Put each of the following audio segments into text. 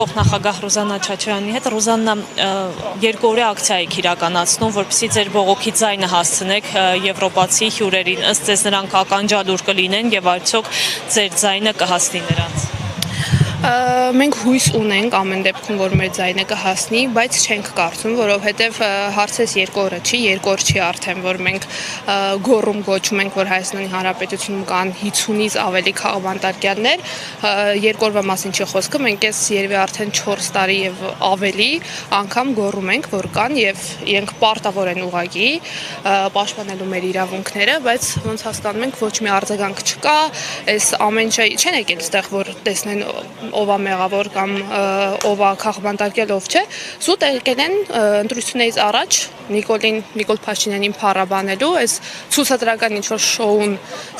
Նախագահ Ռուզաննա Չաչոյանի հետ Ռուզաննա երկօրյա ակցիա եք իրականացնում, որպեսզի ձեր բողոքի ձայնը հասցնեք եվրոպացի հյուրերին, ըստ ձեզ նրանք ականջալուր կլինեն եւ արդյոք ձեր ձայնը կհասնի նրանց։ Մենք հույս ունենք ամեն դեպքում, որ մեր ձայնը կհասնի, բայց չենք կարծում, որովհետև հարցես երկու օր չի, երկու օր չի արդեն, որ մենք գոռում գոչում ենք, որ Հայաստանի Հանրապետությունում կան 50-ից ավելի քաղբանտարկյալներ, երկու օրվա մասին չի խոսքը, մենք այս երևի արդեն 4 տարի եւ ավելի անգամ գոռում ենք, որ կան եւ իրենք պարտավոր են ուղղակի պաշտպանելու մեր իրավունքները, բայց ոնց հասկանում ենք, ոչ մի արձագանք չկա, այս ամեն ինչը չեն եկել այստեղ, որ տեսնեն ով է մեղավոր կամ ով է քաղբանտարկել, ով չէ, զուտ եկել են ընտրություններից առաջ Նիկոլ Փաշինյանին փառաբանելու, այս ցուցադրական ինչ-որ շոուն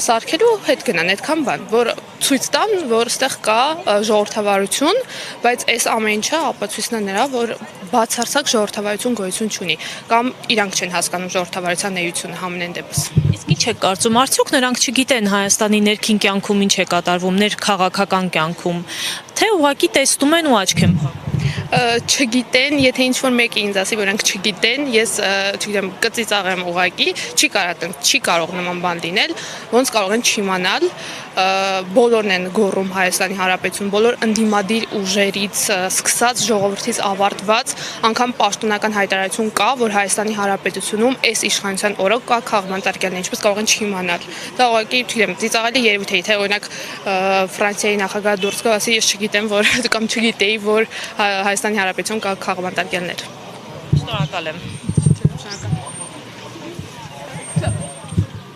սարքելու հետ գնան, այդքան բան, որ ցույց տան, որ այստեղ կա ժողովրդավարություն, բայց այս ամեն ինչը ապացույցն է նրա, որ բացարձակ ժողովրդավարություն գոյություն չունի, կամ իրանք չեն հասկանում ժողովրդավարության էությունը համենայն դեպս։ Իսկ ինչ է կարծում, արդյոք նրանք չգիտեն Հայաստանի ներքին կյանքում ինչ է կատարվում, ներքաղաքական կյանքում, թե ուղղակի տեսնում են ու աչք են փակում։ Չգիտեն, եթե ինչ-որ մեկը ինձ ասի, որ նրանք չգիտեն, ես չգիտեմ, կծիծաղեմ ուղղակի, չի կարող նման բան լինել, ոնց կարող են չիմանալ, բոլորն են գոռում Հայաստանի Հանրապետություն, բոլոր ընդդիմադիր ուժերից սկսած ժողովրդից ավարտված, անգամ պաշտոնական հայտարարություն կա, որ Հայաստանի Հանրապետությունում այս իշխանության օրը կա քաղբանտարկյալներ, ինչպես կարող են չիմանալ։ Դա ուղղակի, չգիտեմ, ծիծաղելի երևույթ է, թե օրինակ Ֆրանսիայի նախագահը դուրս գա, ասի, ես չգիտեմ, որ կամ չգիտեի, որ Հայաստանի Հանրապետություն կա քաղբանտարկյալներ։ Շնորհակալ եմ։